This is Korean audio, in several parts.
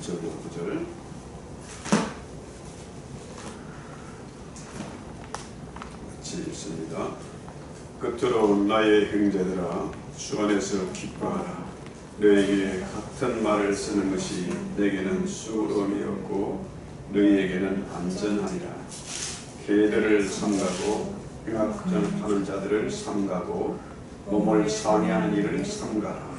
1절 9절 같이 읽습니다. 끝으로 나의 형제들아 주 안에서 기뻐하라. 너에게 같은 말을 쓰는 것이 내게는 수고로움이 없고 너희에게는 안전하니라. 개들을 삼가고 행악하는 자들을 삼가고 몸을 상해하는 일을 삼가라.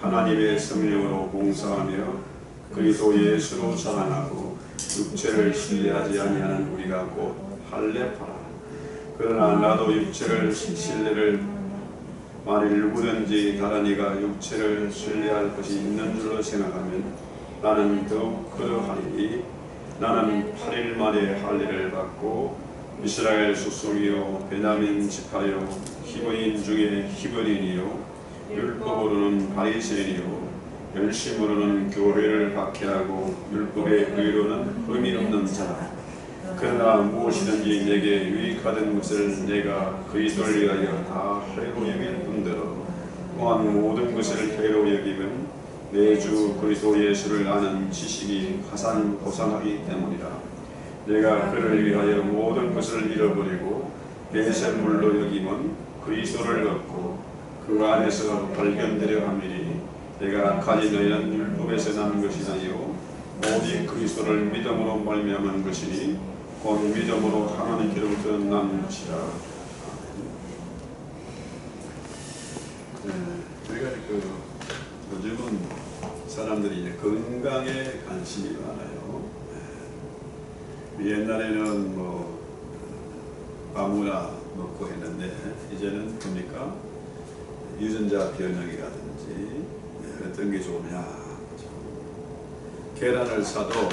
하나님의 성령으로 봉사하며 그리스도 예수로 자랑하고 육체를 신뢰하지 아니하는 우리가 곧 할례파라. 그러나 나도 육체를 신뢰를 만일 누구든지 다른 이가 육체를 신뢰할 것이 있는 줄로 생각하면 나는 더욱 그러하리니 나는 8일 만에 할례를 받고 이스라엘 소속이요 베냐민 지파요 히브리인 중에 히브리인이요 율법으로는 바리새인이요 열심으로는 교회를 박해하고 율법의 의로는 의미 없는 자라. 그러나 무엇이든지 내게 유익하던 것을 내가 그리스도를 위하여 다 해로 여길 뿐더러 또한 모든 것을 해로 여기면 내 주 그리스도 예수를 아는 지식이 가산 고상하기 때문이라. 내가 그를 위하여 모든 것을 잃어버리고 배설물로 여기면 그리스도를 얻고 그 안에서 발견되려 함이니 내가 가진 너희는 율법에서 난 것이 아니요 오직 그리스도를 믿음으로 말미암은 것이니 곧 믿음으로 하나님께로부터 난 것이라. 우리가 요즘은 사람들이 이제 건강에 관심이 많아요. 옛날에는 뭐 아무나 먹고 했는데 이제는 뭡니까? 유전자 변형이라든지 어떤 게 좋으냐. 계란을 사도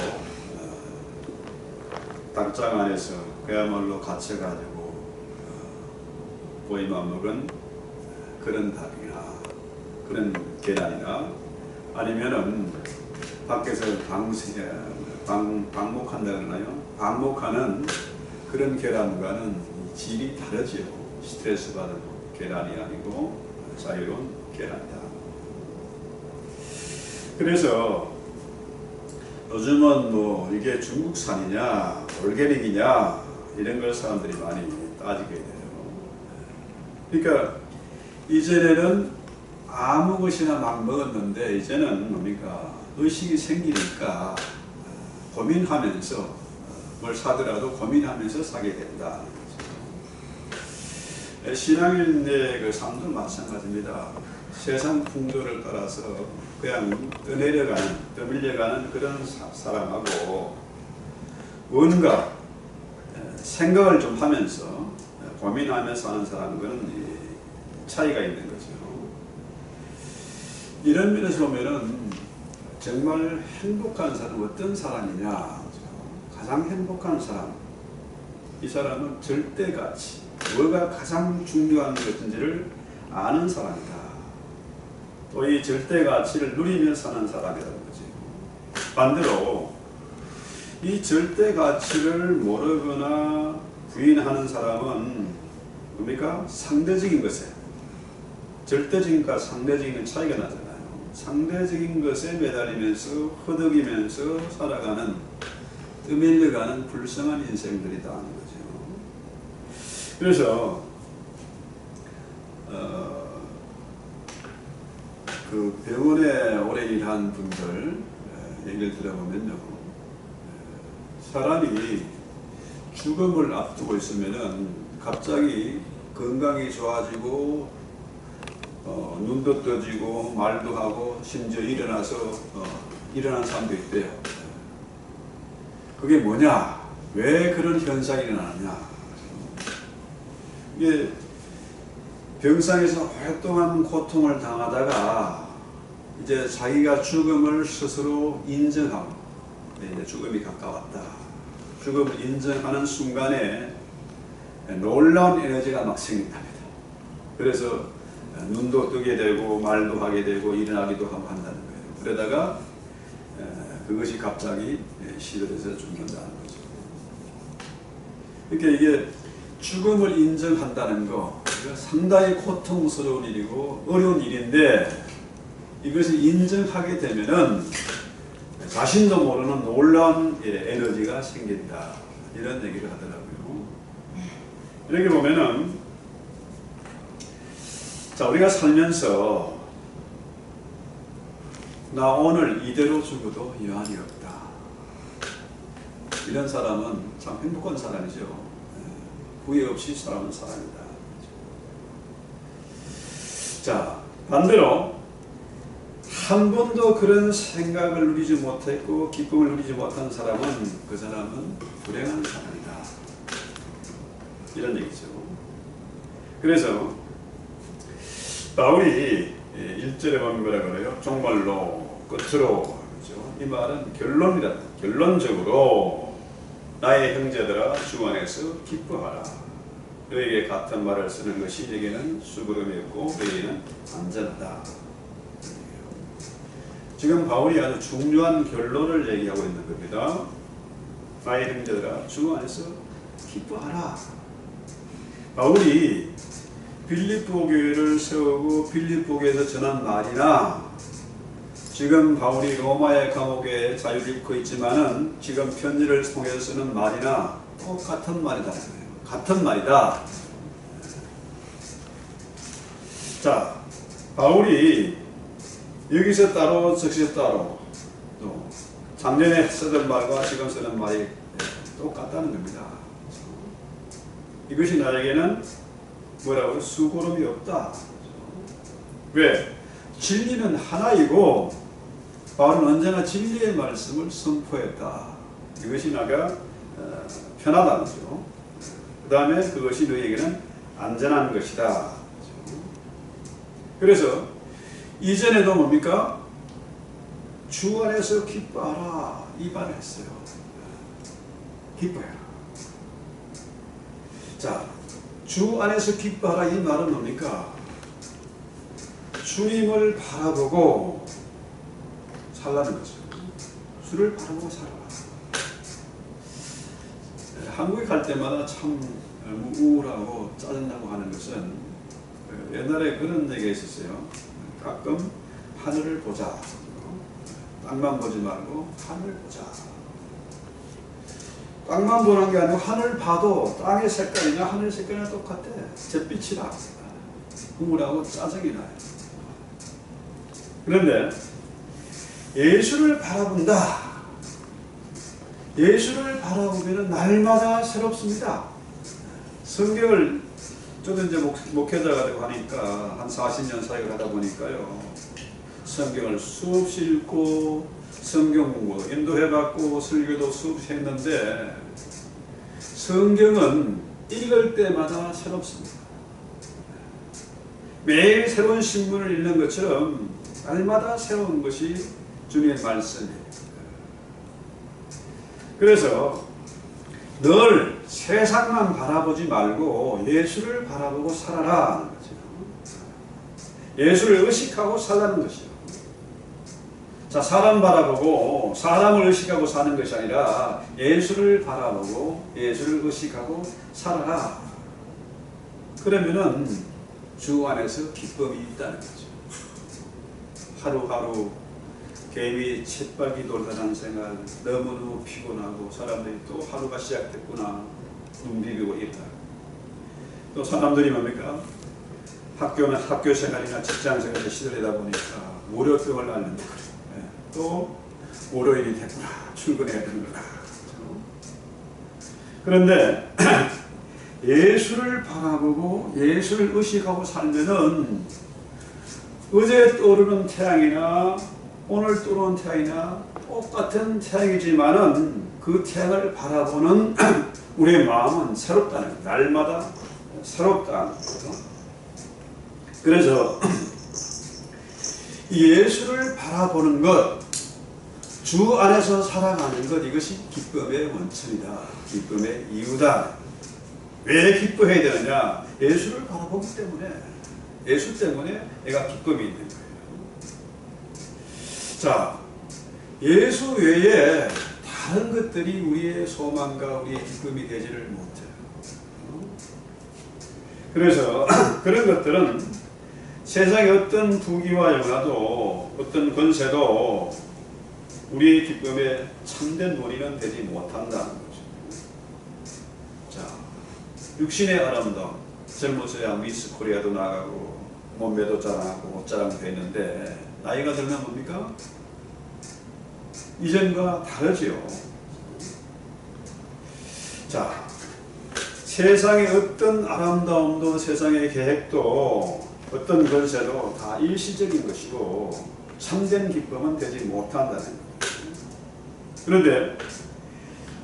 닭장 안에서 그야말로 갇혀가지고 보이만 먹은 그런 닭이나 그런 계란이나 아니면은 밖에서 방목한다 그러나요? 방목하는 그런 계란과는 질이 다르죠. 스트레스 받은 계란이 아니고 자유로운 계란이다. 그래서 요즘은 뭐 이게 중국산이냐 올게닉이냐 이런 걸 사람들이 많이 따지게 돼요. 그러니까 이전에는 아무 것이나 막 먹었는데 이제는 뭡니까? 의식이 생기니까 고민하면서 뭘 사더라도 고민하면서 사게 된다. 신앙인의 그 삶도 마찬가지입니다. 세상 풍조를 따라서 그냥 떠밀려가는 그런 사람하고 뭔가 생각을 좀 하면서 고민하면서 하는 사람과는 차이가 있는 거죠. 이런 면에서 보면은 정말 행복한 사람은 어떤 사람이냐? 가장 행복한 사람, 이 사람은 절대가치, 뭐가 가장 중요한 것인지를 아는 사람이다. 또 이 절대가치를 누리며 사는 사람이라는 거지. 반대로 이 절대가치를 모르거나 부인하는 사람은 뭡니까? 상대적인 것에, 절대적인과 상대적인 차이가 나잖아요. 상대적인 것에 매달리면서 허덕이면서 살아가는, 떠밀려가는 불쌍한 인생들이다 하는 거죠. 그래서 그 병원에 오래 일한 분들 얘기를 들어보면요, 사람이 죽음을 앞두고 있으면은 갑자기 건강이 좋아지고 눈도 떠지고 말도 하고 심지어 일어난 사람도 있대요. 그게 뭐냐? 왜 그런 현상이 일어나느냐? 이게 병상에서 오랫동안 고통을 당하다가 이제 자기가 죽음을 스스로 인정하고 이제 죽음이 가까웠다. 죽음을 인정하는 순간에 놀라운 에너지가 막 생긴답니다. 그래서 눈도 뜨게 되고 말도 하게 되고 일어나기도 하고 한다는 거예요. 그러다가 그것이 갑자기 시들해서 죽는다는 거죠. 그러니까 이게 죽음을 인정한다는 거 상당히 고통스러운 일이고 어려운 일인데 이것을 인정하게 되면은 자신도 모르는 놀라운 에너지가 생긴다. 이런 얘기를 하더라고요. 이렇게 보면은 자, 우리가 살면서 나 오늘 이대로 죽어도 여한이 없다. 이런 사람은 참 행복한 사람이죠. 후회 없이 살아온 사람이다. 자, 반대로 한 번도 그런 생각을 누리지 못했고 기쁨을 누리지 못한 사람은 그 사람은 불행한 사람이다. 이런 얘기죠. 그래서 바울이 1절에 보면 뭐라 그래요? 정말로 끝으로 그렇죠? 이 말은 결론이다. 결론적으로 나의 형제들아 주 안에서 기뻐하라. 너에게 같은 말을 쓰는 것이 내게는 수고름이 없고 너에게는 안전하다. 지금 바울이 아주 중요한 결론을 얘기하고 있는 겁니다. 나의 형제들아 주 안에서 기뻐하라. 바울이 빌립보 교회를 세우고 빌립보 교회에서 전한 말이나 지금 바울이 로마의 감옥에 자유를 잃고 있지만은 지금 편지를 통해서 쓰는 말이나 똑같은 말이다. 같은 말이다. 자, 바울이 여기서 따로 저기서 따로 또 작년에 쓰던 말과 지금 쓰는 말이 똑같다는 겁니다. 이것이 나에게는 뭐라고 수고름이 없다. 왜? 진리는 하나이고 바울은 언제나 진리의 말씀을 선포했다. 이것이 나가 편하다죠. 그 다음에 그것이 너에게는 안전한 것이다. 그래서 이전에도 뭡니까? 주 안에서 기뻐하라 이 말을 했어요. 기뻐해라. 자, 주 안에서 기뻐하라 이 말은 뭡니까? 주님을 바라보고 살라는 거죠. 주를 바라보고 살아라. 한국에 갈 때마다 참 우울하고 짜증나고 하는 것은 옛날에 그런 얘기가 있었어요. 가끔 하늘을 보자. 땅만 보지 말고 하늘을 보자. 땅만 보는 게 아니고 하늘 봐도 땅의 색깔이나 하늘 색깔이나 똑같아. 잿빛이 나. 우울하고 짜증이 나요. 그런데 예수를 바라본다. 예수를 바라보면 날마다 새롭습니다. 성경을 저도 이제 목회자가 되고 하니까 한 40년 사역을 하다 보니까요. 성경을 수없이 읽고 성경 공부 인도해봤고 설교도 수없이 했는데 성경은 읽을 때마다 새롭습니다. 매일 새로운 신문을 읽는 것처럼 날마다 새로운 것이 주님의 말씀이에요. 그래서 늘 세상만 바라보지 말고 예수를 바라보고 살아라. 예수를 의식하고 살라는 것이요. 자, 사람 바라보고 사람을 의식하고 사는 것이 아니라 예수를 바라보고 예수를 의식하고 살아라. 그러면은 주 안에서 기쁨이 있다는 거죠. 하루하루 개미 쳇바퀴 돌아가는 생활 너무너무 피곤하고 사람들이 또 하루가 시작됐구나 눈 비비고 있다. 또 사람들이 뭡니까? 학교 생활이나 직장 생활에 시달리다 보니까 월요병을 앓는다. 또 월요일이 됐구나 출근해야 되는구나. 그런데 예수를 바라보고 예수를 의식하고 살면은 어제 떠오르는 태양이나 오늘 떠오르는 태양이나 똑같은 태양이지만은 그 태양을 바라보는 우리의 마음은 새롭다는 거예요. 날마다 새롭다는 거죠. 그래서 예수를 바라보는 것, 주 안에서 살아가는 것, 이것이 기쁨의 원천이다. 기쁨의 이유다. 왜 기뻐해야 되느냐? 예수를 바라보기 때문에, 예수 때문에 내가 기쁨이 있는 거예요. 자, 예수 외에 다른 것들이 우리의 소망과 우리의 기쁨이 되지를 못해요. 그래서 그런 것들은 세상의 어떤 부귀와 영화도 어떤 권세도 우리의 기쁨에 참된 원인은 되지 못한다는 거죠. 자, 육신의 아름다움, 젊어서야 미스 코리아도 나가고 몸매도 자랑하고 옷자랑도 했는데 나이가 들면 뭡니까? 이전과 다르지요. 자, 세상의 어떤 아름다움도 세상의 계획도 어떤 걸세도 다 일시적인 것이고 참된 기쁨은 되지 못한다는 거예요. 그런데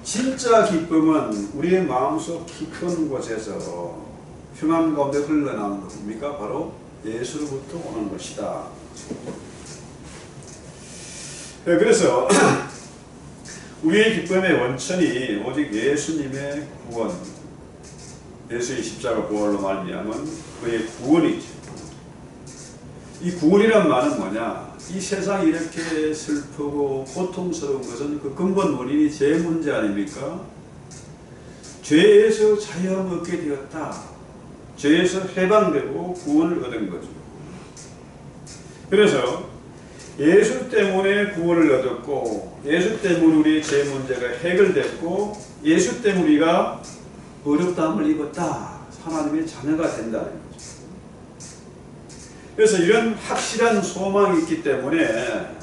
진짜 기쁨은 우리의 마음속 깊은 곳에서 평안 가운데 흘러나오는 겁니까? 바로 예수로부터 오는 것이다. 그래서 우리의 기쁨의 원천이 오직 예수님의 구원, 예수의 십자가 부활로 말미암은 그의 구원이죠. 이 구원이란 말은 뭐냐? 이 세상이 이렇게 슬프고 고통스러운 것은 그 근본 원인이 죄 문제 아닙니까? 죄에서 자유함을 얻게 되었다. 죄에서 해방되고 구원을 얻은 거죠. 그래서 예수 때문에 구원을 얻었고 예수 때문에 우리의 죄 문제가 해결됐고 예수 때문에 우리가 어렵다함을 입었다. 하나님의 자녀가 된다는 거죠. 그래서 이런 확실한 소망이 있기 때문에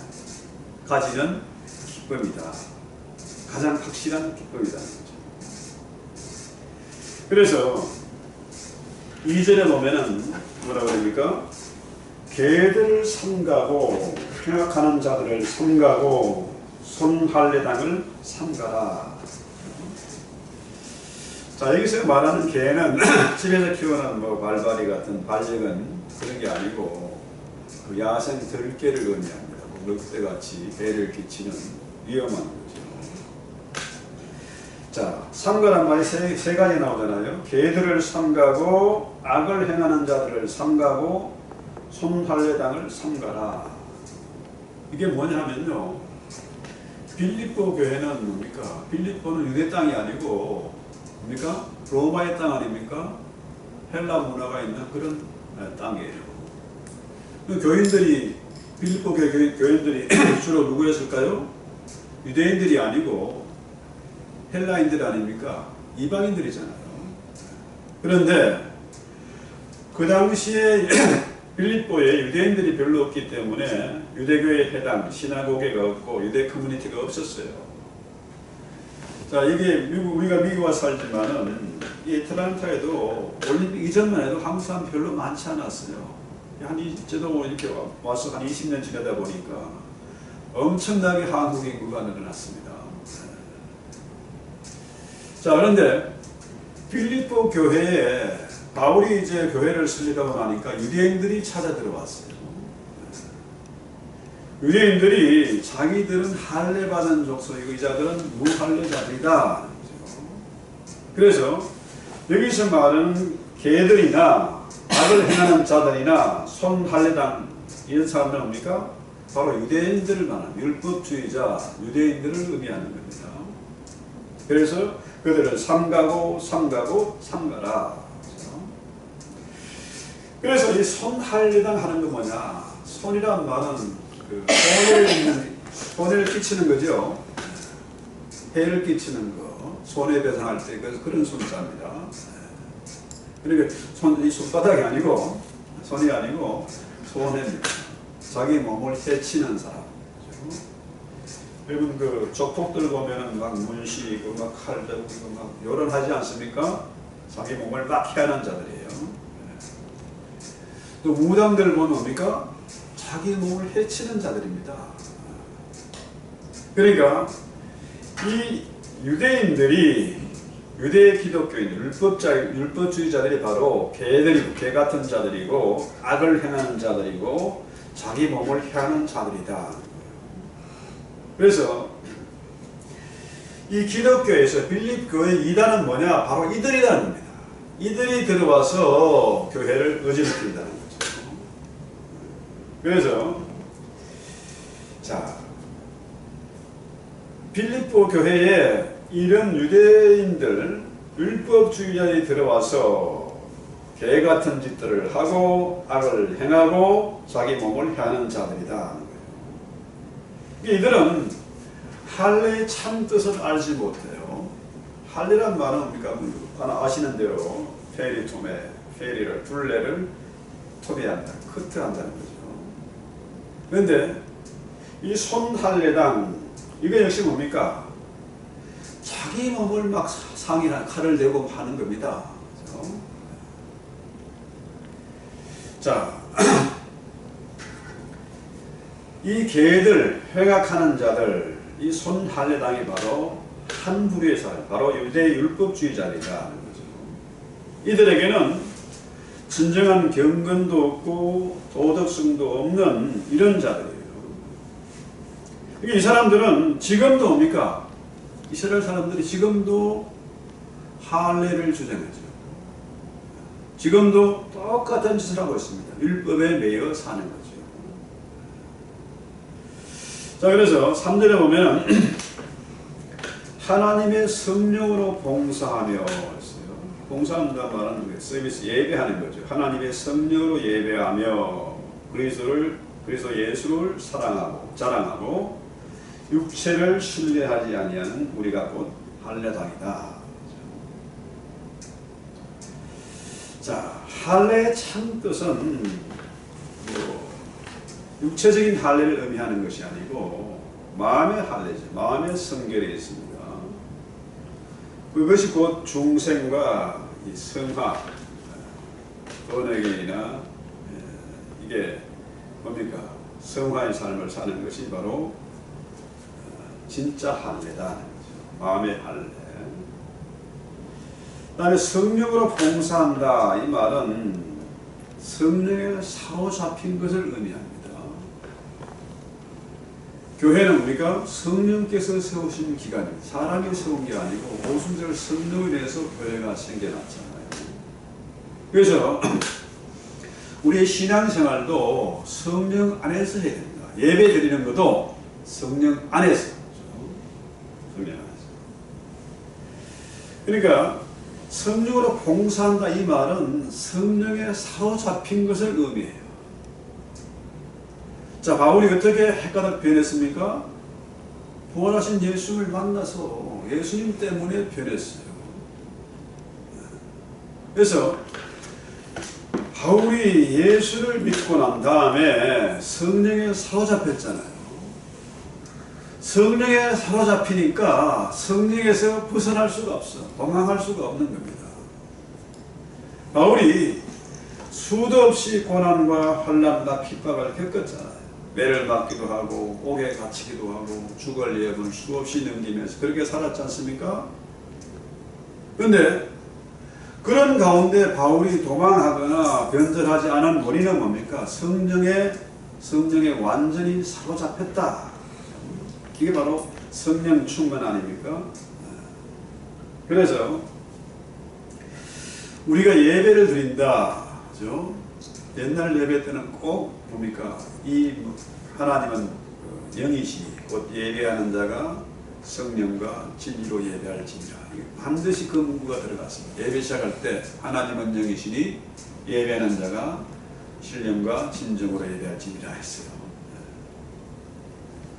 가지는 기쁨이다. 가장 확실한 기쁨이라는 거죠. 그래서 2절에 보면은 뭐라고 그럽니까? 개들을 삼가고 행악하는 자들을 삼가고 손할례당을 삼가라. 자, 여기서 말하는 개는 집에서 키우는 뭐 말바리 같은 반려견 그런 게 아니고 그 야생 들개를 의미합니다. 늑대같이 배를 끼치는 위험한 거죠. 자, 삼가란 말이 세 가지 나오잖아요. 개들을 삼가고 악을 행하는 자들을 삼가고 손할례당을 삼가라. 이게 뭐냐면요, 빌립보 교회는 뭡니까? 빌립보는 유대 땅이 아니고 뭡니까? 로마의 땅 아닙니까? 헬라 문화가 있는 그런 땅이에요. 교인들이 빌립보 교인들이 주로 누구였을까요? 유대인들이 아니고 헬라인들 아닙니까? 이방인들이잖아요. 그런데 그 당시에 빌립보에 유대인들이 별로 없기 때문에 유대교에 해당 시나고게가 없고 유대 커뮤니티가 없었어요. 자, 이게 우리가 미국 와서 살지만은 이 애틀랜타에도 올림픽 이전만 해도 한국 사람 별로 많지 않았어요. 저도 이렇게 와서 한 20년 지내다 보니까 엄청나게 한국 인구가 늘어났습니다. 자, 그런데 빌립보 교회에 바울이 이제 교회를 설립하고 나니까 유대인들이 찾아 들어왔어요. 유대인들이 자기들은 할례 받은 족속이고 이 자들은 무할례자들이다. 그래서 여기서 말하는 개들이나 악을 행하는 자들이나 손할례당 이런 사람들은 뭡니까? 바로 유대인들을 말하는 율법주의자 유대인들을 의미하는 겁니다. 그래서 그들을 삼가고 삼가라. 그래서 이 손할례당 하는 건 뭐냐? 손이란 말은 그 손해를 끼치는 거죠. 해를 끼치는 거, 손해배상할 때 그런 손자입니다. 그러니까 이 손바닥이 아니고 손이 아니고 손해입니다. 자기 몸을 해치는 사람. 여러분 그 족복들 보면은 막 문시 있고 막 칼 들고 막 요런하지 않습니까? 자기 몸을 막 해하는 자들이에요. 또 무당들 보면 뭡니까? 자기 몸을 해치는 자들입니다. 그러니까 이 유대인들이 유대 기독교인 율법주의자들이 바로 개 같은 자들이고 악을 행하는 자들이고 자기 몸을 해하는 자들이다. 그래서 이 기독교에서 빌립교의 이단은 뭐냐? 바로 이들이라는 겁니다. 이들이 들어와서 교회를 어지럽힌다는 거죠. 그래서 자, 빌립보 교회에 이런 유대인들 율법주의자들이 들어와서 개 같은 짓들을 하고 악을 행하고 자기 몸을 해하는 자들이다. 이들은 할례의 참 뜻을 알지 못해요. 할례란 말은 뭡니까? 아시는 대로 페리를 둘레를 토비한다, 커트한다는 거죠. 그런데 이 손할례당 이거 역시 뭡니까? 자기 몸을 막 상이나 칼을 대고 하는 겁니다. 그렇죠? 자, 이 개들 회각하는 자들 이 손할례당이 바로 한 부류의 사람, 바로 유대 율법주의자들이라는 거죠. 이들에게는 진정한 경건도 없고 도덕성도 없는 이런 자들이에요. 이 사람들은 지금도 뭡니까? 이스라엘 사람들이 지금도 할례를 주장하죠. 지금도 똑같은 짓을 하고 있습니다. 율법에 매여 사는 거죠. 자, 그래서 3절에 보면 하나님의 성령으로 봉사하며 했어요. 봉사한다는 말은 서비스 예배하는 거죠. 하나님의 성령으로 예배하며 그리스도 예수를 사랑하고 자랑하고 육체를 신뢰하지 아니하는 우리가 곧 할례당이다. 자, 할례의 참 뜻은 육체적인 할례를 의미하는 것이 아니고 마음의 할례죠. 마음의 성결이 있습니다. 그것이 곧 중생과 이 성화, 번외계이나 이게 뭡니까? 성화의 삶을 사는 것이 바로 진짜 할례다. 마음의 할례. 그 다음에 성령으로 봉사한다. 이 말은 성령에 사로잡힌 것을 의미합니다. 교회는 우리가 성령께서 세우신 기관입니다. 사람이 세운 게 아니고 오순절 성령에 대해서 교회가 생겨났잖아요. 그래서 우리의 신앙생활도 성령 안에서 해야 됩니다. 예배 드리는 것도 성령 안에서. 성령 안에서. 그러니까 성령으로 봉사한다 이 말은 성령에 사로잡힌 것을 의미해요. 자, 바울이 어떻게 헷가닥 변했습니까? 부활하신 예수를 만나서 예수님 때문에 변했어요. 그래서 바울이 예수를 믿고 난 다음에 성령에 사로잡혔잖아요. 성령에 사로잡히니까 성령에서 벗어날 수가 없어. 도망할 수가 없는 겁니다. 바울이 수도 없이 고난과 환난과 핍박을 겪었잖아요. 매를 맞기도 하고 옥에 갇히기도 하고 죽을 위협을 수없이 넘기면서 그렇게 살았지 않습니까? 그런데 그런 가운데 바울이 도망하거나 변절하지 않은 원인은 뭡니까? 성령에 완전히 사로잡혔다. 이게 바로 성령 충만 아닙니까? 그래서 우리가 예배를 드린다. 그죠? 옛날 예배 때는 꼭 뭡니까? 이 하나님은 영이시니 곧 예배하는 자가 성령과 진리로 예배할지니라. 반드시 그 문구가 들어갔습니다. 예배 시작할 때 하나님은 영이시니 예배하는 자가 신령과 진정으로 예배할지니라 했어요.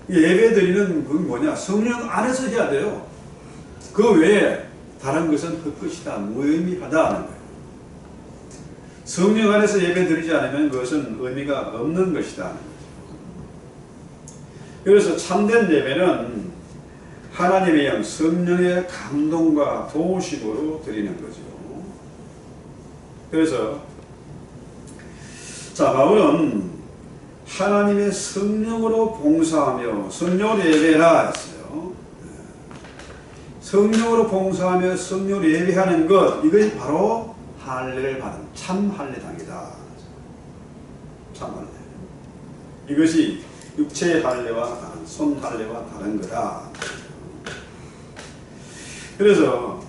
예배 드리는 그건 뭐냐? 성령 안에서 해야 돼요. 그 외에 다른 것은 헛것이다, 무의미하다 하는 거예요. 성령 안에서 예배 드리지 않으면 그것은 의미가 없는 것이다 하는 거죠. 그래서 참된 예배는 하나님의 영, 성령의 감동과 도우심으로 드리는 거죠. 그래서 자, 바울은 하나님의 성령으로 봉사하며 성령으로 예배하라 했어요. 성령으로 봉사하며 성령으로 예배하는 것, 이것이 바로 할례를 받은 참 할례당이다. 참 할례. 이것이 육체의 할례와 다른, 손 할례와 다른 거다. 그래서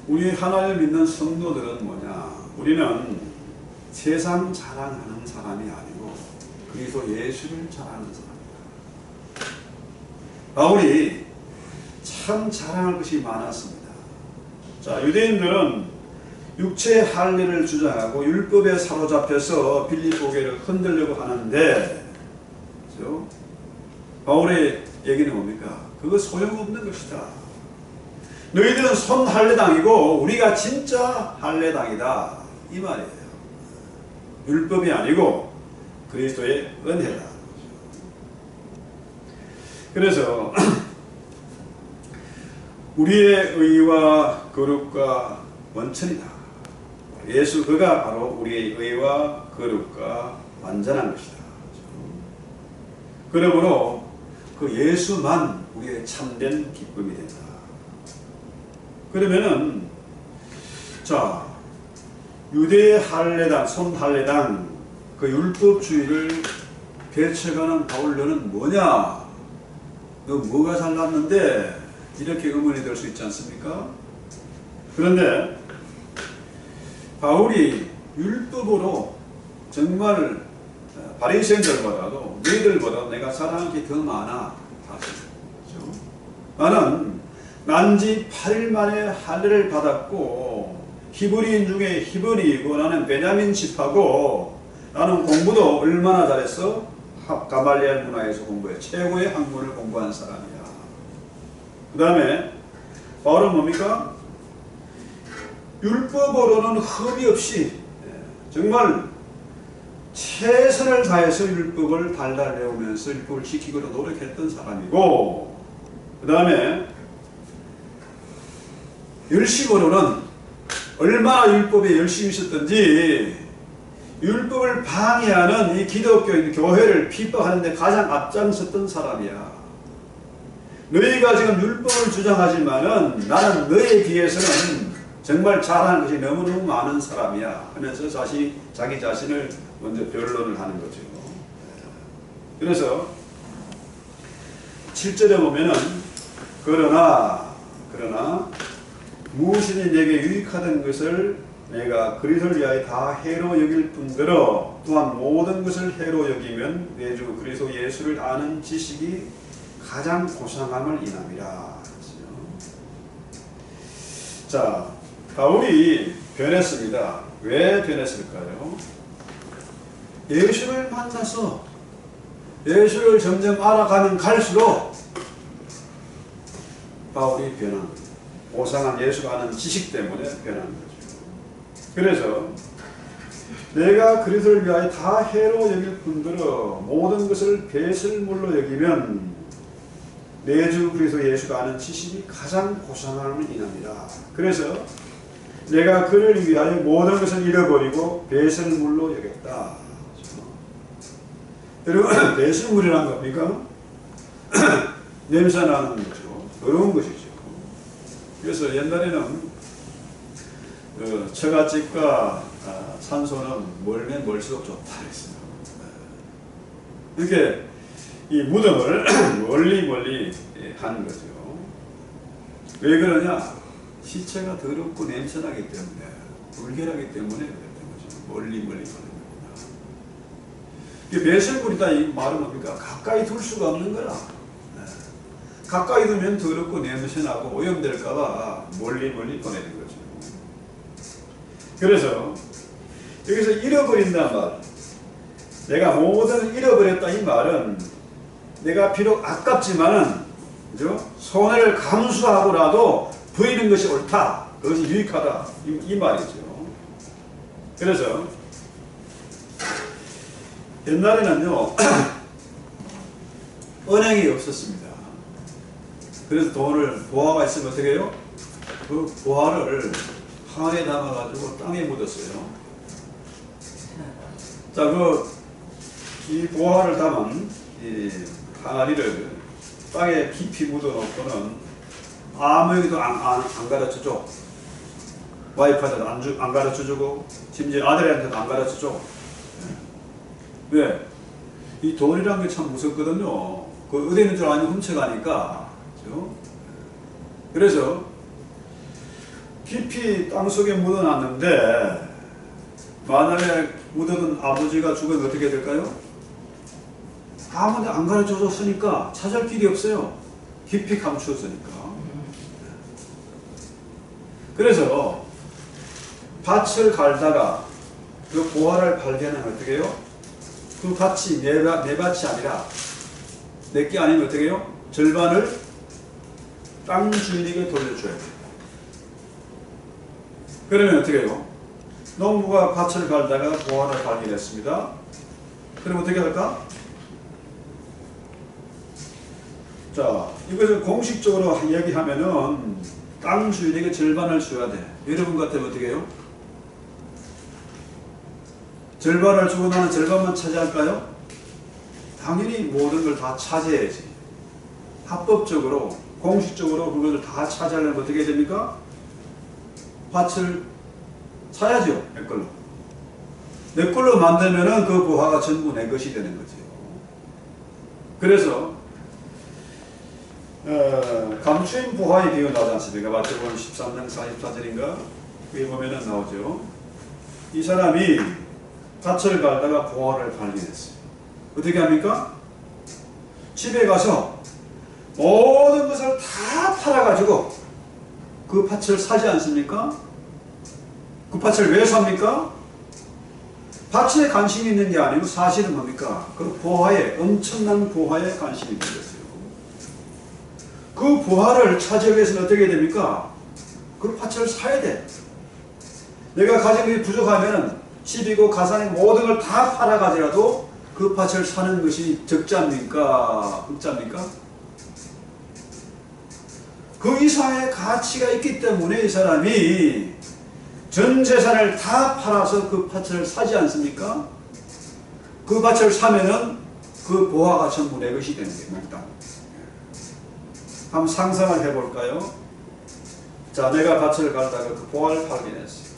우리 하나님을 믿는 성도들은 뭐냐? 우리는 세상 자랑하는 사람이 아니고 그리스도 예수를 자랑하는 사람이다. 바울이 참 자랑할 것이 많았습니다. 자, 유대인들은 육체의 할례를 주장하고 율법에 사로잡혀서 빌립보교를 흔들려고 하는데, 그렇죠? 바울의 얘기는 뭡니까? 그거 소용없는 것이다. 너희들은 손 할례당이고 우리가 진짜 할례당이다. 이 말이에요. 율법이 아니고 그리스도의 은혜다. 그래서 우리의 의와 거룩과 원천이다. 예수 그가 바로 우리의 의와 거룩과 완전한 것이다. 그러므로 그 예수만 우리의 참된 기쁨이 된다. 그러면은 자, 유대 할례당, 손 할례당 그 율법주의를 개척하는 바울료는 뭐냐? 너 뭐가 잘났는데? 이렇게 의문이 될 수 있지 않습니까? 그런데 바울이 율법으로 정말 바리새인들보다도 너희들보다 내가 사랑할 게 더 많아. 그렇죠? 나는 난지 8일 만에 할례를 받았고 히브리인 중에 히브리이고 나는 베냐민 집하고 나는 공부도 얼마나 잘했어? 가말리엘 문화에서 공부해. 최고의 학문을 공부한 사람이야. 그 다음에 바울은 뭡니까? 율법으로는 흠이 없이 정말 최선을 다해서 율법을 달달 외우면서 율법을 지키고 노력했던 사람이고, 그 다음에 열심으로는 얼마나 율법에 열심히 있었던지 율법을 방해하는 이 기독교인 교회를 핍박하는 데 가장 앞장섰던 사람이야. 너희가 지금 율법을 주장하지만은 나는 너희에 비해서는 정말 잘하는 것이 너무너무 많은 사람이야 하면서 자기 자신을 먼저 변론을 하는 거죠. 그래서 7절에 보면은 그러나 무엇이든 내게 유익하던 것을 내가 그리스도를 위하여 다 해로 여길 뿐더러 또한 모든 것을 해로 여기면 내 주 그리스도 예수를 아는 지식이 가장 고상함을 인함이라. 자, 바울이 변했습니다. 왜 변했을까요? 예수를 만나서 예수를 점점 알아가면 갈수록 바울이 변한 거예요. 고상한 예수가 아는 지식 때문에 변한 거죠. 그래서 내가 그리스도를 위하여 다 해로 여길 뿐더러 모든 것을 배설물로 여기면 내 주 그리스도 예수가 아는 지식이 가장 고상함을 인합니다. 그래서 내가 그를 위하여 모든 것을 잃어버리고 배설물로 여겼다. 여러분, 배설물이란 겁니까? 냄새나는 거죠. 더러운 것이죠. 그래서 옛날에는 처갓집과 산소는 멀면 멀수록 좋다 그랬어요. 이렇게 이 무덤을 멀리 하는 거죠. 왜 그러냐? 시체가 더럽고 냄새나기 때문에, 불결하기 때문에 그랬던 거죠. 멀리 하는 겁니다. 배설물이다 이 말은 뭡니까? 가까이 둘 수가 없는 거라. 가까이 두면 더럽고 냄새나고 오염될까봐 멀리 보내는 거죠. 그래서 여기서 잃어버린다는 말, 내가 모든 잃어버렸다 이 말은 내가 비록 아깝지만은 그죠? 손해를 감수하고라도 버리는 것이 옳다. 그것이 유익하다. 이 말이죠. 그래서 옛날에는요 은행이 없었습니다. 그래서 돈을 보화가 있으면 어떻게 해요? 그 보화를 항아리에 담아가지고 땅에 묻었어요. 자, 이 보화를 담은 이 항아리를 땅에 깊이 묻어놓고는 아무에게도 안 가르쳐줘. 와이프한테도 안 가르쳐주고 심지어 아들한테도 안 가르쳐줘. 왜? 이 돈이라는 게 참 무섭거든요. 그 어디 있는 줄 알면 훔쳐가니까. 그렇죠? 그래서 깊이 땅속에 묻어놨는데 만약에 묻어둔 아버지가 죽으면 어떻게 될까요? 아무도 안 가르쳐줬으니까 찾을 길이 없어요. 깊이 감추었으니까. 그래서 밭을 갈다가 그 보화를 발견하면 어떻게 해요? 그 밭이 내 밭이 아니라 내게 아니면 어떻게 해요? 절반을 땅 주인에게 돌려줘야 돼요. 그러면 어떻게 해요? 농부가 밭을 갈다가 보화를 발견했습니다. 그럼 어떻게 할까? 자, 이것을 공식적으로 이야기하면은 땅 주인에게 절반을 줘야 돼. 여러분 같으면 어떻게 해요? 절반을 주고 나는 절반만 차지할까요? 당연히 모든 걸 다 차지해야지. 합법적으로, 공식적으로 그것을 다 차지하려면 어떻게 해야 됩니까? 밭을 사야죠. 내 걸로. 내 걸로 만들면은 그 부화가 전부 내 것이 되는 거죠. 그래서 감추인 부화의 비유 나오지 않습니까? 마태복음 13장 44절인가? 거기 보면은 나오죠. 이 사람이 밭을 갈다가 부화를 발견했어요. 어떻게 합니까? 집에 가서 모든 것을 다 팔아가지고 그 밭을 사지 않습니까? 그 밭을 왜 삽니까? 밭에 관심이 있는 게 아니고 사실은 뭡니까? 그 부화에, 엄청난 부화에 관심이 있는 거죠. 그 부화를 차지하기 위해서는 어떻게 해야 됩니까? 그 밭을 사야 돼. 내가 가진 것이 부족하면 집이고 가산의 모든 걸 다 팔아가지라도 그 밭을 사는 것이 적자입니까? 흑자입니까? 그 이상의 가치가 있기 때문에 이 사람이 전 재산을 다 팔아서 그 밭을 사지 않습니까? 그 밭을 사면은 그 부화가 전부 내 것이 되는 게 몽땅. 한번 상상을 해볼까요? 자, 내가 밭을 갈다가 그 부화를 발견했어요.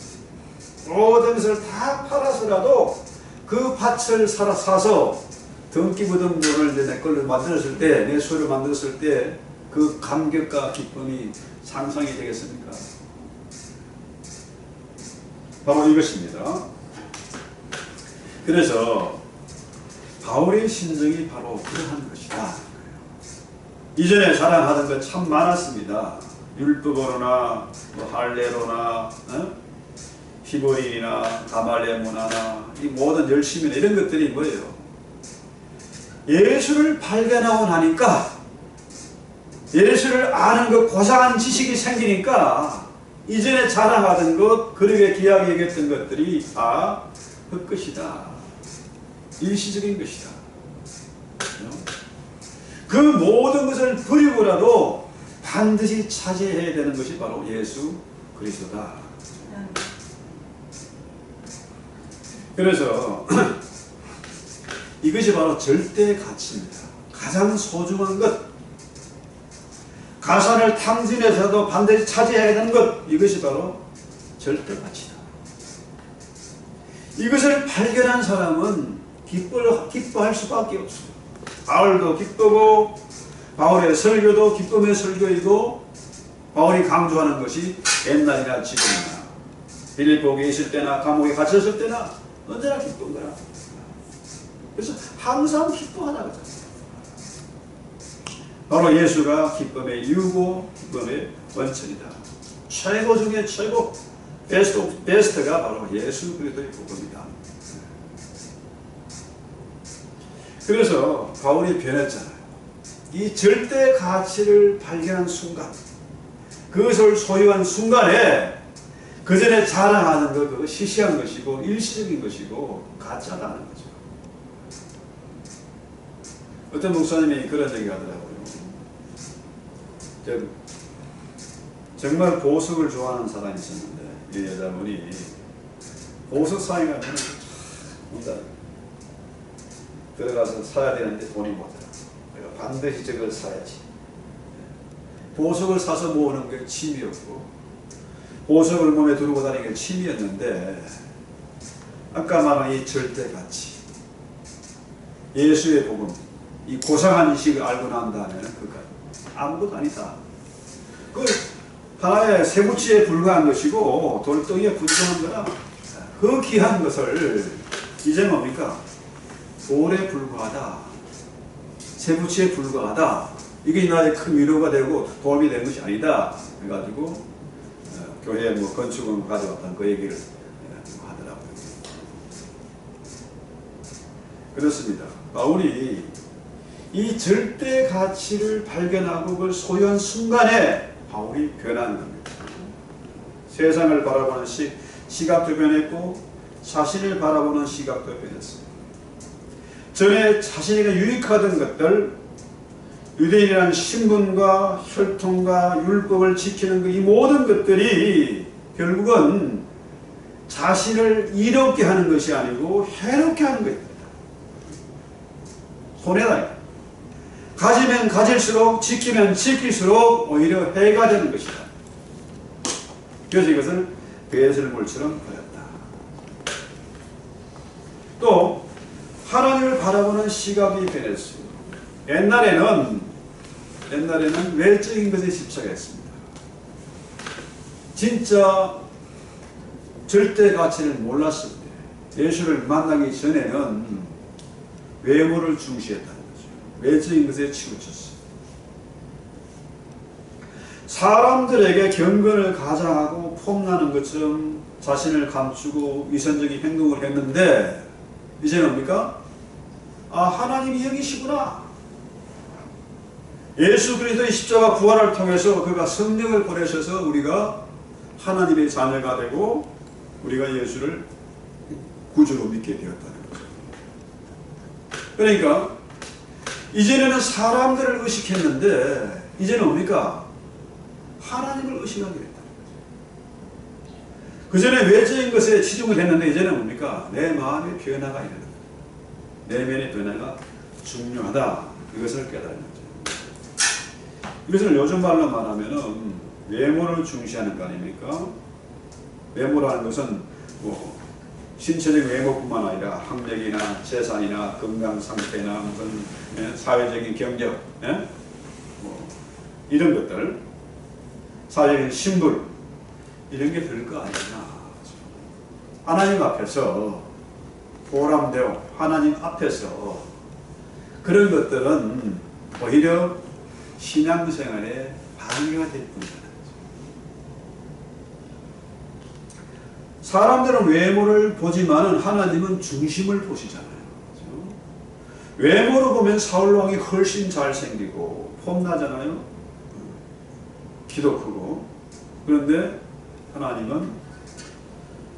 모든 것을 다 팔아서라도 그 밭을 사서 등기 묻은 돈을 내 걸로 만들었을 때, 내 소유를 만들었을 때 그 감격과 기쁨이 상상이 되겠습니까? 바로 이것입니다. 그래서 바울의 심정이 바로 그러한 것이다. 이전에 자랑하던 것 참 많았습니다. 율법으로나 뭐 할례로나 히브리나 가말리엘 문화나 이 모든 열심이나 이런 것들이 뭐예요? 예수를 발견하고 나니까 예수를 아는 그 고상한 지식이 생기니까 이전에 자랑하던 것, 그렇게 귀하게 여겼던 것들이 다 헛것이다. 일시적인 것이다. 그 모든 것을 버리고라도 반드시 차지해야 되는 것이 바로 예수 그리스도다. 그래서 이것이 바로 절대 가치입니다. 가장 소중한 것, 가산을 탕진해서도 반드시 차지해야 되는 것, 이것이 바로 절대 가치다. 이것을 발견한 사람은 기뻐할 수밖에 없습니다. 바울도 기쁘고 바울의 설교도 기쁨의 설교이고, 바울이 강조하는 것이 옛날이나 지금이나 빌립보에 있을 때나 감옥에 갇혔을 때나 언제나 기쁜 거라. 그래서 항상 기뻐하라 그러잖아요. 바로 예수가 기쁨의 이유고 기쁨의 원천이다. 최고 중에 최고, 베스트가 바로 예수 그리스도의 복음이다. 그래서 바울이 변했잖아요. 이 절대 가치를 발견한 순간, 그것을 소유한 순간에 그 전에 자랑하는 것, 그거 시시한 것이고 일시적인 것이고 가짜라는 거죠. 어떤 목사님이 그런 얘기 하더라고요. 정말 보석을 좋아하는 사람이 있었는데, 이 여자분이 보석 사에 가면 들어가서 사야 되는데 돈이 모자라. 내가 반드시 저걸 사야지. 보석을 사서 모으는 게 취미였고, 보석을 몸에 두르고 다니는 게 취미였는데, 아까 말한 이 절대 가치, 예수의 복음, 이 고상한 인식을 알고 난 다음에는 그가 아무것도 아니다. 그 하나의 쇠붙이에 불과한 것이고 돌덩이에 불과한 거라. 그 귀한 것을 이제 뭡니까? 돌에 불과하다, 쇠붙이에 불과하다. 이게 나의 큰 위로가 되고 도움이 되는 것이 아니다. 해가지고 교회에 뭐 건축을 가져왔다는 그 얘기를 하더라고요. 그렇습니다. 바울이 이 절대 가치를 발견하고 그걸 소유한 순간에 바울이 변하는 겁니다. 세상을 바라보는 시각도 변했고 자신을 바라보는 시각도 변했습니다. 전에 자신에게 유익하던 것들, 유대인이라는 신분과 혈통과 율법을 지키는 이 모든 것들이 결국은 자신을 이롭게 하는 것이 아니고 해롭게 하는 것입니다. 손해다. 가지면 가질수록, 지키면 지킬수록 오히려 해가 되는 것이다. 그래서 이것을 배설물처럼 보였다. 또 하나님을 바라보는 시각이 변했습니다. 옛날에는 외적인 것에 집착했습니다. 진짜 절대 가치를 몰랐을 때, 예수를 만나기 전에는 외모를 중시했다는 거죠. 외적인 것에 치우쳤어요. 사람들에게 경건을 가장하고 폼나는 것처럼 자신을 감추고 위선적인 행동을 했는데 이제는 뭡니까? 아, 하나님이 여기시구나. 예수 그리스도의 십자가 부활을 통해서 그가 성령을 보내셔서 우리가 하나님의 자녀가 되고 우리가 예수를 구주로 믿게 되었다는 거죠. 그러니까 이전에는 사람들을 의식했는데 이제는 뭡니까? 하나님을 의식하게 됐다는 거죠. 그전에 외적인 것에 치중을 했는데 이제는 뭡니까? 내 마음의 변화가 있는 거죠. 내면의 변화가 중요하다. 이것을 깨달은 거죠. 이것을 요즘 말로 말하면은 외모를 중시하는 거 아닙니까? 외모라는 것은 뭐 신체적 외모뿐만 아니라 학력이나 재산이나 건강 상태나 무슨 사회적인 경력, 뭐 이런 것들, 사회적인 신분 이런 게 될 거 아니냐. 하나님 앞에서 보람되어 하나님 앞에서 그런 것들은 오히려 신앙생활에 방해가 될 뿐이다. 사람들은 외모를 보지만 하나님은 중심을 보시잖아요. 그렇죠? 외모로 보면 사울 왕이 훨씬 잘생기고 폼나잖아요. 키도 크고. 그런데 하나님은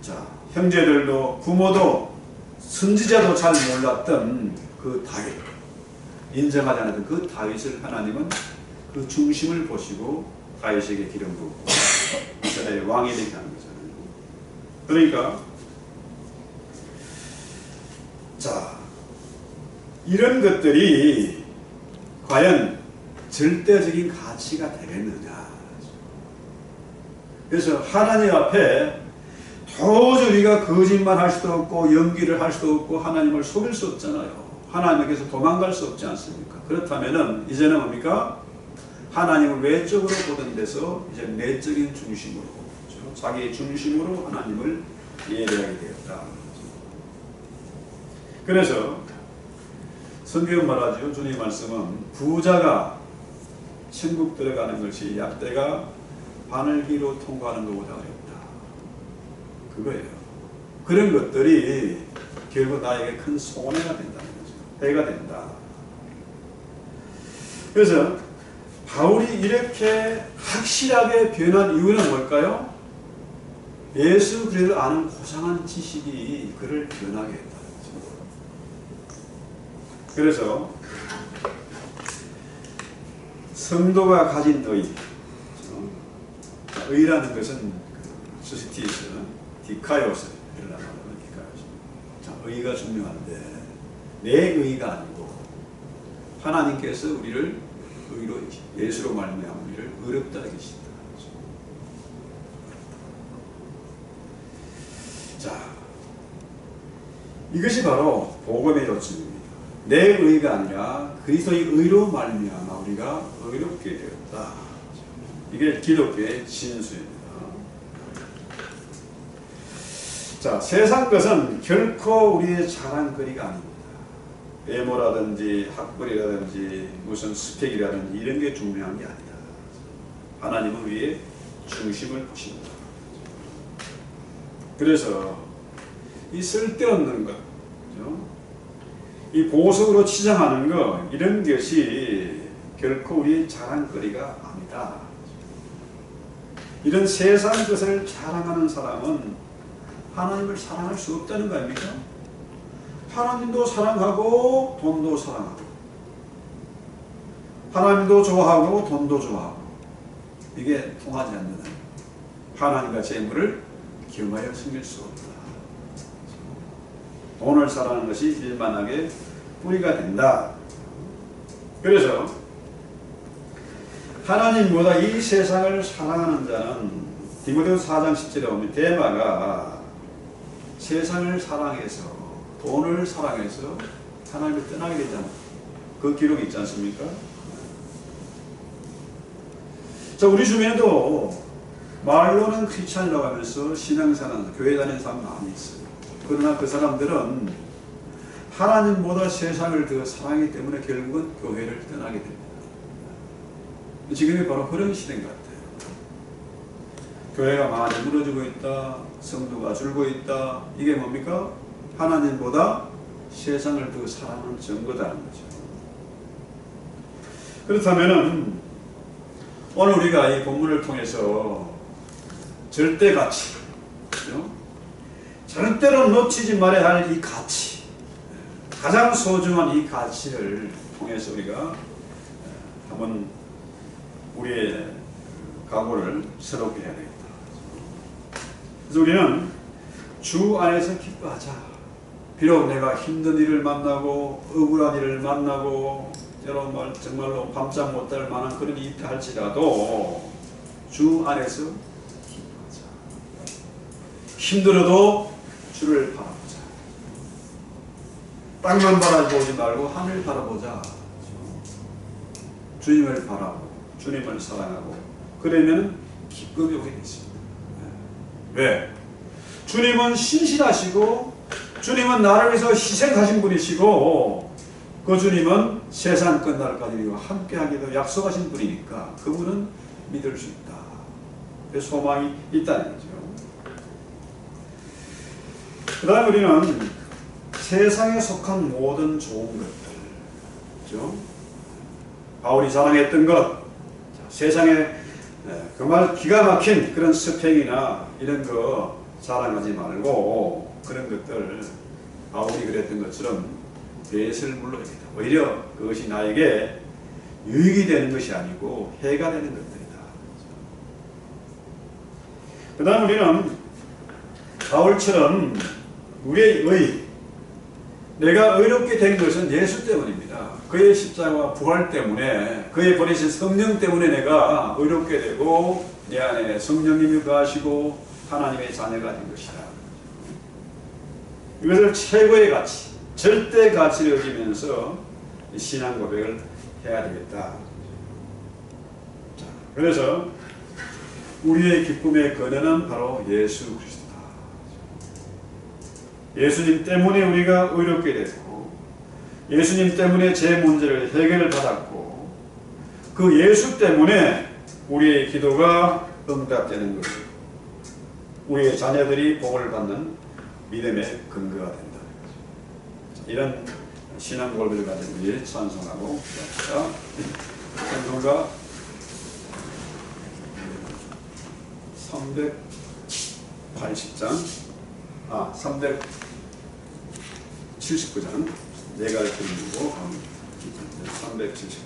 자, 형제들도 부모도 선지자도 잘 몰랐던 그 다윗, 인정하지 않았던 그 다윗을 하나님은 그 중심을 보시고 다윗에게 기름 붓고 이스라엘의 왕이 되게 하는 거잖아요. 그러니까 자, 이런 것들이 과연 절대적인 가치가 되겠느냐. 그래서 하나님 앞에 도저히 우리가 거짓말할 수도 없고 연기를 할 수도 없고 하나님을 속일 수 없잖아요. 하나님께서 도망갈 수 없지 않습니까? 그렇다면은 이제는 뭡니까? 하나님을 외적으로 보던 데서 이제 내적인 중심으로, 그렇죠? 자기 중심으로 하나님을 예배하게 되었다. 그래서 성경 말하죠. 주님 말씀은 부자가 천국 들어가는 것이 약대가 바늘기로 통과하는 것보다 어렵다. 그거예요. 그런 것들이 결국 나에게 큰 손해가 된다는 거죠. 해가 된다. 그래서 바울이 이렇게 확실하게 변한 이유는 뭘까요? 예수 그리스도를 아는 고상한 지식이 그를 변하게 했다는 거죠. 그래서 성도가 가진 의라는 것은 소시티에서 디카이오스 이라고 하는 디카이오스. 의가 중요한데 내 의가 아니고 하나님께서 우리를 의로 예수로 말미암아 우리를 의롭다 하시다. 자, 이것이 바로 복음의 요점입니다. 내 의가 아니라 그리스도의 의로 말미암아 우리가 의롭게 되었다. 이게 기독교의 진수입니다. 자, 세상 것은 결코 우리의 자랑거리가 아닙니다. 외모라든지 학벌이라든지 무슨 스펙이라든지 이런 게 중요한 게 아니다. 하나님은 우리의 중심을 보십니다. 그래서 이 쓸데없는 것, 그렇죠? 이 보석으로 치장하는 것, 이런 것이 결코 우리의 자랑거리가 아니다. 이런 세상 것을 자랑하는 사람은 하나님을 사랑할 수 없다는 거 아닙니까? 하나님도 사랑하고 돈도 사랑하고, 하나님도 좋아하고 돈도 좋아하고, 이게 통하지 않는 하나님과 재물을 겸하여 섬길 수 없다. 돈을 사랑하는 것이 일만하게 뿌리가 된다. 그래서 하나님보다 이 세상을 사랑하는 자는 디모데후서 4장 10절에 보면 데마가 세상을 사랑해서, 돈을 사랑해서 하나님을 떠나게 되잖아요. 그 기록이 있지 않습니까? 자, 우리 중에도 말로는 크리스찬이라고 하면서 신앙생활, 교회 다니는 사람 많이 있어요. 그러나 그 사람들은 하나님보다 세상을 더 사랑하기 때문에 결국은 교회를 떠나게 됩니다. 지금이 바로 그런 시대인 것 같아요. 교회가 많이 무너지고 있다, 성도가 줄고 있다. 이게 뭡니까? 하나님보다 세상을 더 사랑하는 증거다는 거죠. 그렇다면은 오늘 우리가 이 본문을 통해서 절대 가치, 절대로 놓치지 말아야 할 이 가치, 가장 소중한 이 가치를 통해서 우리가 한번 우리의 각오를 새롭게 해야 되겠다. 그래서 우리는 주 안에서 기뻐하자. 비록 내가 힘든 일을 만나고 억울한 일을 만나고 여러분 정말로 밤잠 못 잘 만한 그런 일이 있다 할지라도 주 안에서 기뻐하자. 힘들어도 주를 바라보자. 땅만 바라보지 말고 하늘 바라보자. 주님을 바라보고 주님을 사랑하고 그러면 기쁨이 오게 되십니다. 왜? 주님은 신실하시고 주님은 나를 위해서 희생하신 분이시고 그 주님은 세상 끝날까지 우리와 함께하기도 약속하신 분이니까 그분은 믿을 수 있다. 그래서 소망이 있다는 거죠. 그 다음에 우리는 세상에 속한 모든 좋은 것들, 그렇죠? 바울이 자랑했던 것, 세상에 정말 기가 막힌 그런 스펙이나 이런 거 자랑하지 말고 그런 것들 바울이 그랬던 것처럼 배설 물러야겠다. 오히려 그것이 나에게 유익이 되는 것이 아니고 해가 되는 것들이다. 그 다음 우리는 바울처럼 우리의 의, 내가 의롭게 된 것은 예수 때문입니다. 그의 십자가와 부활 때문에, 그의 보내신 성령 때문에 내가 의롭게 되고 내 안에 성령님이 거하시고 하나님의 자녀가 된 것이다. 이것을 최고의 가치, 절대 가치를 여기면서 신앙 고백을 해야 되겠다. 자, 그래서 우리의 기쁨의 근원은 바로 예수 그리스도다. 예수님 때문에 우리가 의롭게 되고 예수님 때문에 제 문제를 해결을 받았고 그 예수 때문에 우리의 기도가 응답되는 것이고 우리의 자녀들이 복을 받는 믿음의 근거가 된다. 이런 신앙 고백을 가진 우리 찬송하고 찬송가 379장 내가 드리고 379장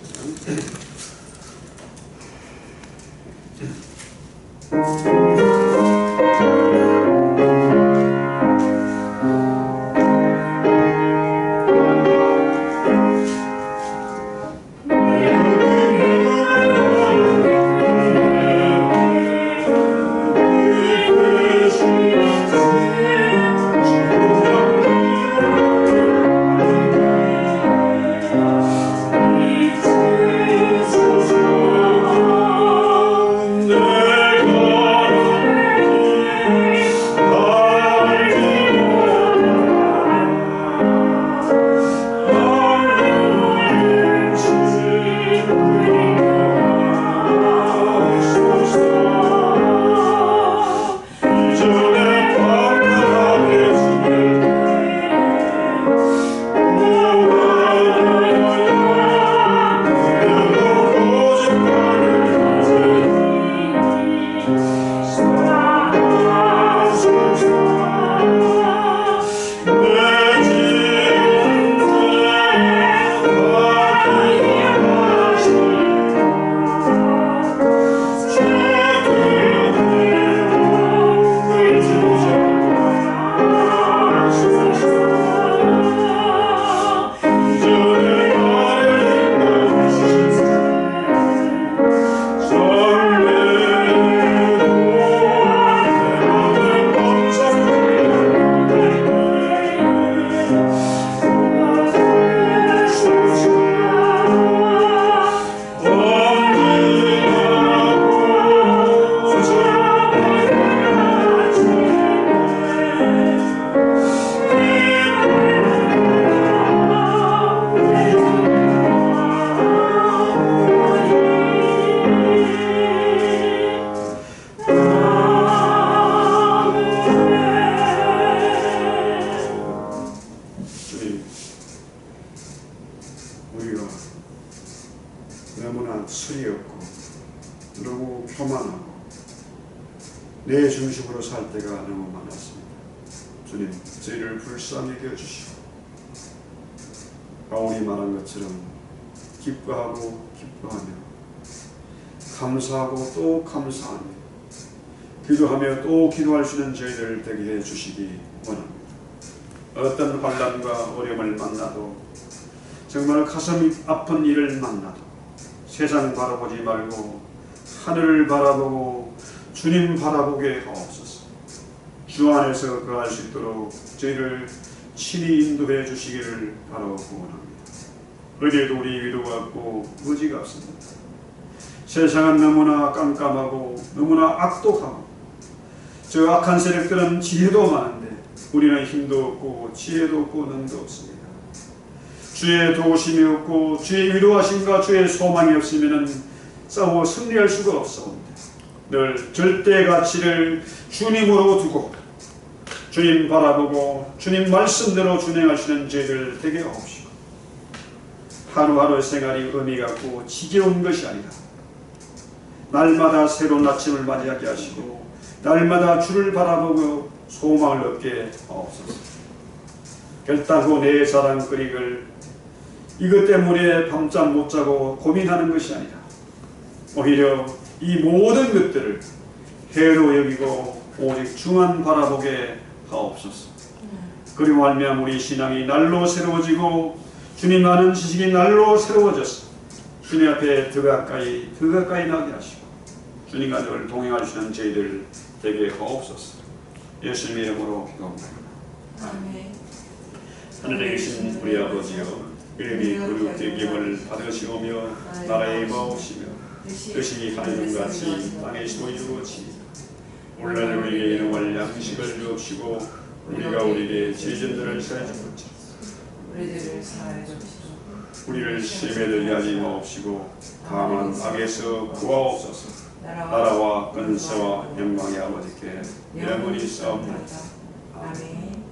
너무 교만하고 내 중심으로 살 때가 너무 많았습니다. 주님, 저희를 불쌍히 여겨주시고 바울이 말한 것처럼 기뻐하고 기뻐하며 감사하고 또 감사하며 기도하며 또 기도할 수 있는 저희들 되게 해주시기 원합니다. 어떤 환난과 어려움을 만나도 정말 가슴이 아픈 일을 만나도 세상 바라보지 말고 하늘을 바라보고 주님 바라보게 하옵소서. 주 안에서 거할 수 있도록 저희를 친히 인도해 주시기를 바라고 원합니다. 어디에도 우리 위로가 없고 무지가 없습니다. 세상은 너무나 깜깜하고 너무나 악독하고 저 악한 세력들은 지혜도 많은데 우리는 힘도 없고 지혜도 없고 능도 없습니다. 주의 도우심이 없고 주의 위로하심과 주의 소망이 없으면 싸워 승리할 수가 없사옵니다. 늘 절대 가치를 주님으로 두고 주님 바라보고 주님 말씀대로 준행하시는 저희들 되게 하옵시고 하루하루 생활이 의미가 없고 지겨운 것이 아니라 날마다 새로운 아침을 맞이하게 하시고 날마다 주를 바라보고 소망을 얻게 하옵소서. 결단코 내 자랑거리를 이것 때문에 밤잠 못 자고 고민하는 것이 아니라 오히려 이 모든 것들을 해로 여기고 오직 주만 바라보게 하옵소서. 그리고 말미암아 우리 신앙이 날로 새로워지고 주님 아는 지식이 날로 새로워져서 주님 앞에 더 가까이 나게 하시고 주님과 늘 동행할 수 있는 저희들 되게 하옵소서. 예수님의 이름으로 기도합니다. 아멘. 하늘에 계신 우리 아버지여, 이름이 거룩되김을 받으시오며 나라에 임하옵시며 뜻이 하늘과 같이 땅에서도 이루어지이다. 오늘 우리에게 일용할 양식을 주옵시고 우리가 우리에게 죄진들을 사해 준 것처럼 우리들을 사하여 주시고 우리를 시험에 들게 하지 마옵시고 다만 악에서 구하옵소서. 나라와 권세와 영광이 아버지께 영원히 있사옵나이다. 아멘.